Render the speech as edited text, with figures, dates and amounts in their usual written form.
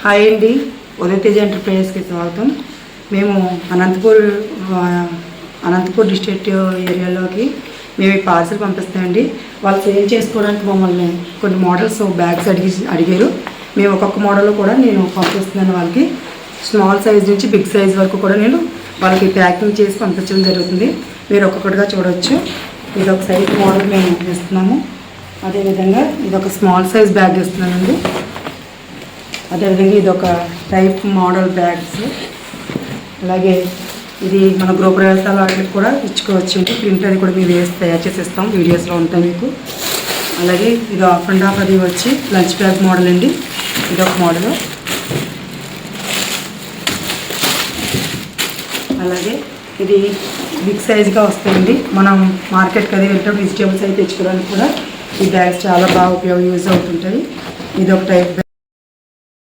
Hi అండి, ఉదయతేజ ఎంటర్ప్రైజెస్కి స్వాగతం. మేము అనంతపూర్ డిస్ట్రిక్ట్ ఏరియాలోకి మేము ఈ పార్సల్ పంపిస్తామండి. వాళ్ళు సేల్ చేసుకోవడానికి మమ్మల్ని కొన్ని మోడల్స్ బ్యాగ్స్ అడిగారు. మేము ఒక్కొక్క మోడల్ కూడా నేను పంపిస్తున్నాను. వాళ్ళకి స్మాల్ సైజ్ నుంచి బిగ్ సైజ్ వరకు కూడా నేను వాళ్ళకి ప్యాకింగ్ చేసి పంపించడం జరుగుతుంది. మీరు ఒక్కొక్కటిగా చూడవచ్చు. ఇది ఒక సైజ్ మోడల్ మేము ఇస్తున్నాము. అదేవిధంగా ఇది ఒక స్మాల్ సైజ్ బ్యాగ్ ఇస్తున్నానండి. అదేవిధంగా ఇది ఒక టైప్ మోడల్ బ్యాగ్స్. అలాగే ఇది మన గృహప్రవేశాల వాటికి కూడా ఇచ్చుకోవచ్చు అండి. ప్రింట్ అది కూడా మేము వేసి తయారు చేసి ఇస్తాం, వీడియోస్లో ఉంటాయి మీకు. అలాగే ఇది హాఫ్ అండ్ హాఫ్ అది వచ్చి లంచ్ బ్యాగ్ మోడల్ అండి. ఇది ఒక మోడల్. అలాగే ఇది బిగ్ సైజ్గా వస్తాయండి. మనం మార్కెట్కి అది వెళ్ళినప్పుడు వెజిటేబుల్స్ అయితే తెచ్చుకోవడానికి కూడా ఈ బ్యాగ్స్ చాలా బాగా యూజ్ అవుతుంటాయి. ఇది ఒక టైప్